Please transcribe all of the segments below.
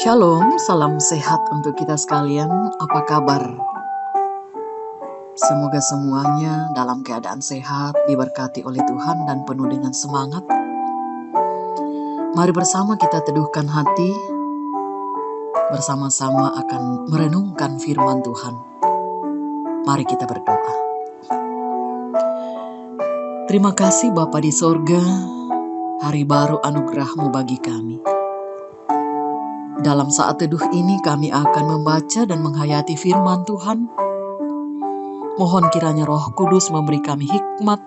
Shalom, salam sehat untuk kita sekalian. Apa kabar? Semoga semuanya dalam keadaan sehat, diberkati oleh Tuhan dan penuh dengan semangat. Mari bersama kita teduhkan hati, bersama-sama akan merenungkan firman Tuhan. Mari kita berdoa. Terima kasih Bapa di sorga, hari baru anugerah-Mu bagi kami. Dalam saat teduh ini kami akan membaca dan menghayati firman Tuhan. Mohon kiranya Roh Kudus memberi kami hikmat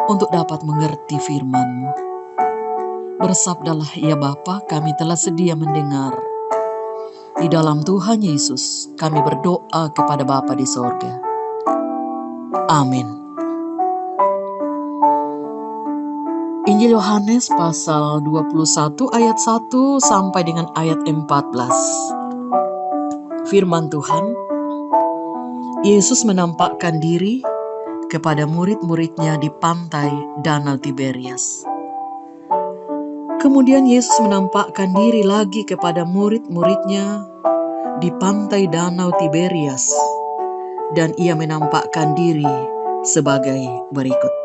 untuk dapat mengerti firman-Mu. Bersabdalah ya Bapa, kami telah sedia mendengar. Di dalam Tuhan Yesus kami berdoa kepada Bapa di sorga. Amin. Injil Yohanes pasal 21 ayat 1 sampai dengan ayat 14. Firman Tuhan, Yesus menampakkan diri kepada murid-muridnya di pantai Danau Tiberias. Kemudian Yesus menampakkan diri lagi kepada murid-muridnya di pantai Danau Tiberias, dan ia menampakkan diri sebagai berikut.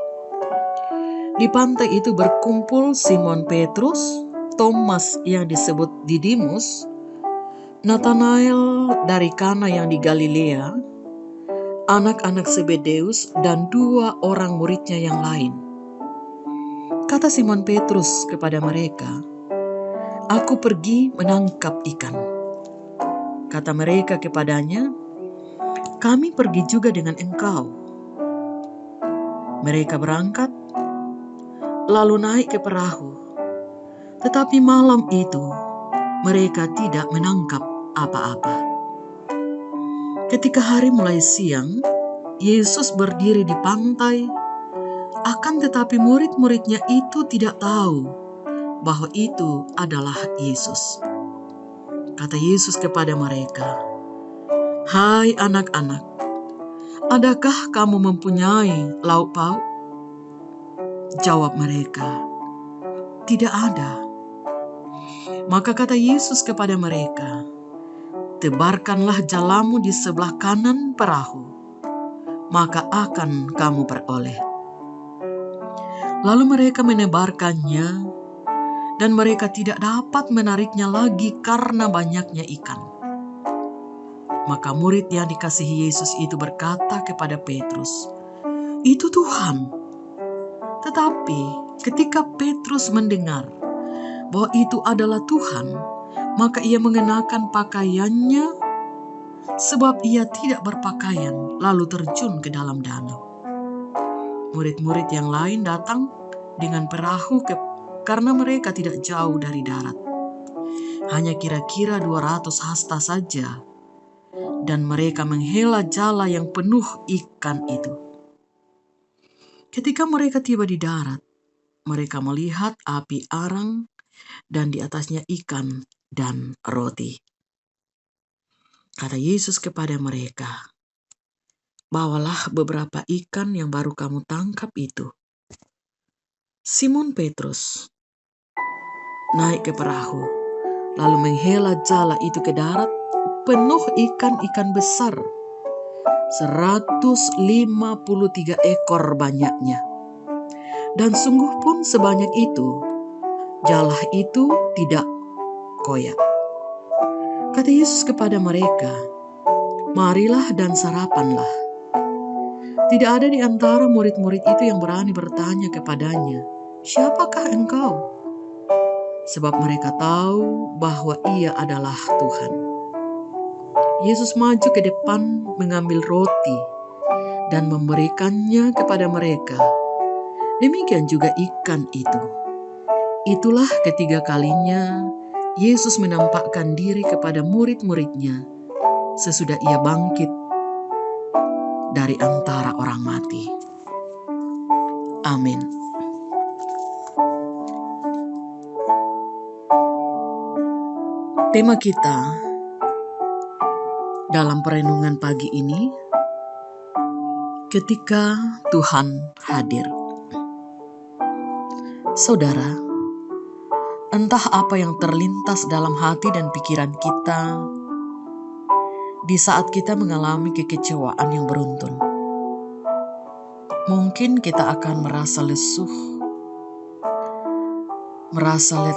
Di pantai itu berkumpul Simon Petrus, Thomas yang disebut Didimus, Nathanael dari Kana yang di Galilea, anak-anak Zebedeus, dan 2 orang muridnya yang lain. Kata Simon Petrus kepada mereka, "Aku pergi menangkap ikan." Kata mereka kepadanya, "Kami pergi juga dengan engkau." Mereka berangkat, lalu naik ke perahu. Tetapi malam itu, mereka tidak menangkap apa-apa. Ketika hari mulai siang, Yesus berdiri di pantai, akan tetapi murid-muridnya itu tidak tahu bahwa itu adalah Yesus. Kata Yesus kepada mereka, "Hai anak-anak, adakah kamu mempunyai lauk pauk?" Jawab mereka, "Tidak ada." Maka kata Yesus kepada mereka, "Tebarkanlah jalamu di sebelah kanan perahu, maka akan kamu peroleh." Lalu mereka menebarkannya, dan mereka tidak dapat menariknya lagi karena banyaknya ikan. Maka murid yang dikasihi Yesus itu berkata kepada Petrus, "Itu Tuhan." Tetapi ketika Petrus mendengar bahwa itu adalah Tuhan, maka ia mengenakan pakaiannya, sebab ia tidak berpakaian, lalu terjun ke dalam danau. Murid-murid yang lain datang dengan perahu karena mereka tidak jauh dari darat, hanya kira-kira 200 hasta saja, dan mereka menghela jala yang penuh ikan itu. Ketika mereka tiba di darat, mereka melihat api arang dan di atasnya ikan dan roti. Kata Yesus kepada mereka, "Bawalah beberapa ikan yang baru kamu tangkap itu." Simon Petrus naik ke perahu, lalu menghela jala itu ke darat, penuh ikan-ikan besar, 153 ekor banyaknya. Dan sungguh pun sebanyak itu, jala itu tidak koyak. Kata Yesus kepada mereka, "Marilah dan sarapanlah." Tidak ada di antara murid-murid itu yang berani bertanya kepadanya, "Siapakah engkau?" Sebab mereka tahu bahwa ia adalah Tuhan. Yesus maju ke depan mengambil roti dan memberikannya kepada mereka. Demikian juga ikan itu. Itulah ketiga kalinya Yesus menampakkan diri kepada murid-muridnya sesudah ia bangkit dari antara orang mati. Amin. Tema kita dalam perenungan pagi ini, ketika Tuhan hadir. Saudara, Entah apa yang terlintas dalam hati dan pikiran kita di saat kita mengalami kekecewaan yang beruntun. Mungkin kita akan merasa lesuh, merasa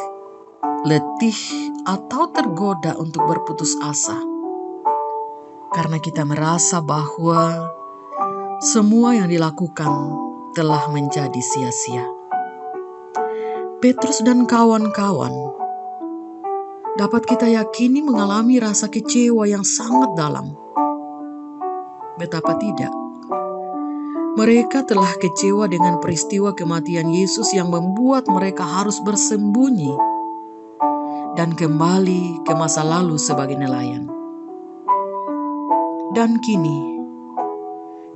letih, atau tergoda untuk berputus asa. Karena kita merasa bahwa semua yang dilakukan telah menjadi sia-sia. Petrus dan kawan-kawan dapat kita yakini mengalami rasa kecewa yang sangat dalam. Betapa tidak? Mereka telah kecewa dengan peristiwa kematian Yesus yang membuat mereka harus bersembunyi dan kembali ke masa lalu sebagai nelayan. Dan kini,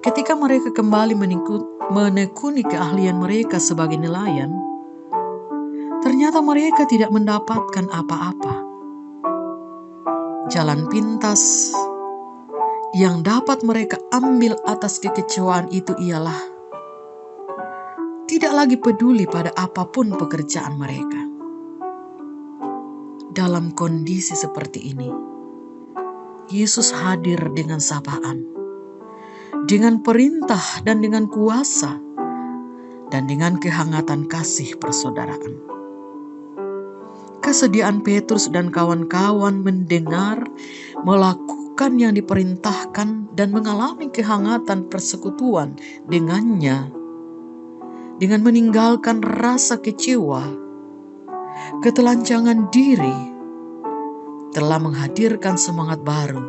ketika mereka kembali menekuni keahlian mereka sebagai nelayan, ternyata mereka tidak mendapatkan apa-apa. Jalan pintas yang dapat mereka ambil atas kekecewaan itu ialah tidak lagi peduli pada apapun pekerjaan mereka. Dalam kondisi seperti ini, Yesus hadir dengan sapaan, dengan perintah dan dengan kuasa, dan dengan kehangatan kasih persaudaraan. Kesediaan Petrus dan kawan-kawan mendengar, melakukan yang diperintahkan, dan mengalami kehangatan persekutuan dengannya, dengan meninggalkan rasa kecewa, ketelanjangan diri, telah menghadirkan semangat baru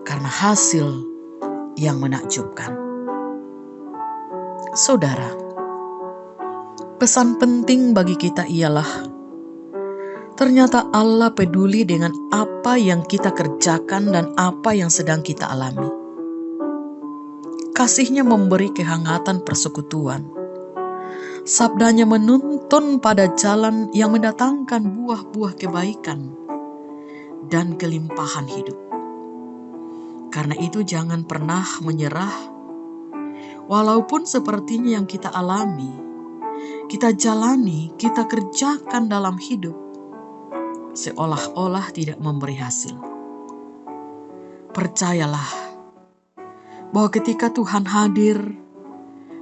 karena hasil yang menakjubkan. Saudara, pesan penting bagi kita ialah ternyata Allah peduli dengan apa yang kita kerjakan dan apa yang sedang kita alami. Kasih-Nya memberi kehangatan persekutuan. Sabdanya menuntun pada jalan yang mendatangkan buah-buah kebaikan dan kelimpahan hidup. Karena itu jangan pernah menyerah, walaupun sepertinya yang kita alami, kita jalani, kita kerjakan dalam hidup, seolah-olah tidak memberi hasil. Percayalah bahwa ketika Tuhan hadir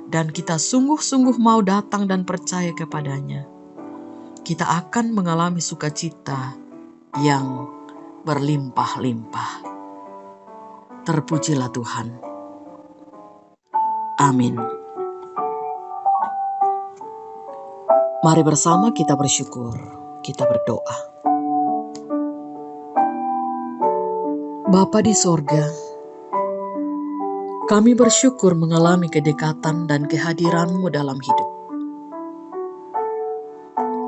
dan kita sungguh-sungguh mau datang dan percaya kepadanya, kita akan mengalami sukacita yang berlimpah-limpah. Terpujilah Tuhan. Amin. Mari bersama kita bersyukur, kita berdoa. Bapa di sorga, kami bersyukur mengalami kedekatan dan kehadiran-Mu dalam hidup.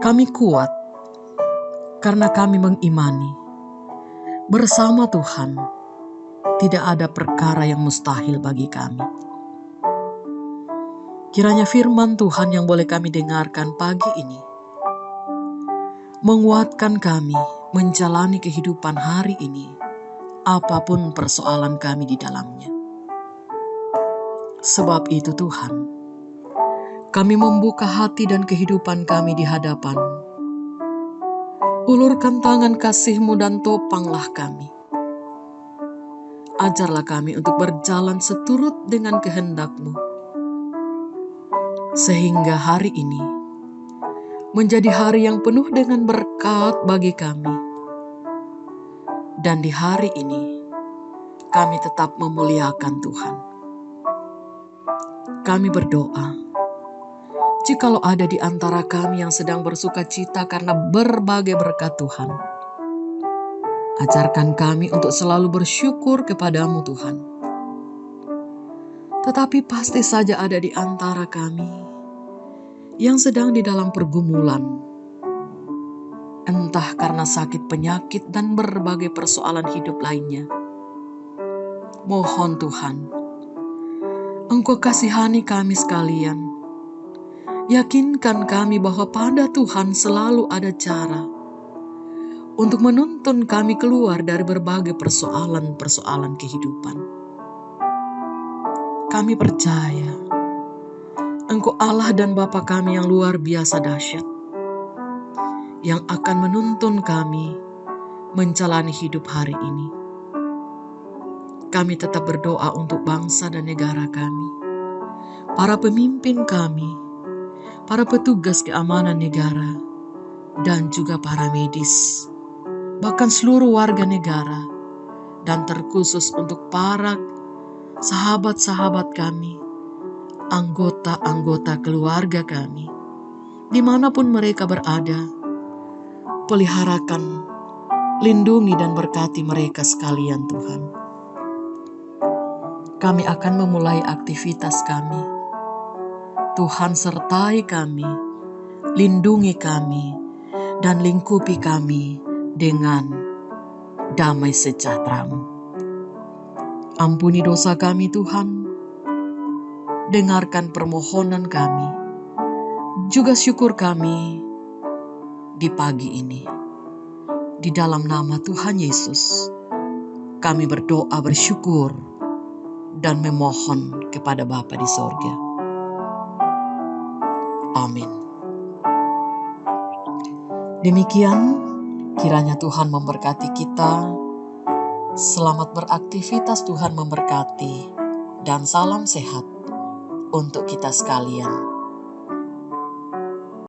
Kami kuat karena kami mengimani bersama Tuhan tidak ada perkara yang mustahil bagi kami. Kiranya firman Tuhan yang boleh kami dengarkan pagi ini menguatkan kami menjalani kehidupan hari ini, apapun persoalan kami di dalamnya. Sebab itu Tuhan, kami membuka hati dan kehidupan kami di hadapan. Ulurkan tangan kasih-Mu dan topanglah kami. Ajarlah kami untuk berjalan seturut dengan kehendak-Mu, sehingga hari ini menjadi hari yang penuh dengan berkat bagi kami. Dan di hari ini, kami tetap memuliakan Tuhan. Kami berdoa, jikalau ada di antara kami yang sedang bersuka cita karena berbagai berkat Tuhan, ajarkan kami untuk selalu bersyukur kepada-Mu Tuhan. Tetapi pasti saja ada di antara kami yang sedang di dalam pergumulan, entah karena sakit penyakit dan berbagai persoalan hidup lainnya. Mohon Tuhan, Engkau kasihani kami sekalian. Yakinkan kami bahwa pada Tuhan selalu ada cara untuk menuntun kami keluar dari berbagai persoalan-persoalan kehidupan. Kami percaya Engkau Allah dan Bapa kami yang luar biasa dahsyat, yang akan menuntun kami menjalani hidup hari ini. Kami tetap berdoa untuk bangsa dan negara kami, para pemimpin kami, para petugas keamanan negara, dan juga para medis, bahkan seluruh warga negara, dan terkhusus untuk para sahabat-sahabat kami, anggota-anggota keluarga kami, dimanapun mereka berada. Peliharakan, lindungi dan berkati mereka sekalian Tuhan. Kami akan memulai aktivitas kami. Tuhan sertai kami, lindungi kami, dan lingkupi kami dengan damai sejahtera-Mu. Ampuni dosa kami Tuhan, dengarkan permohonan kami, juga syukur kami di pagi ini. Di dalam nama Tuhan Yesus, kami berdoa bersyukur dan memohon kepada Bapa di sorga. Amin. Demikian, kiranya Tuhan memberkati kita. Selamat beraktivitas, Tuhan memberkati, dan salam sehat untuk kita sekalian.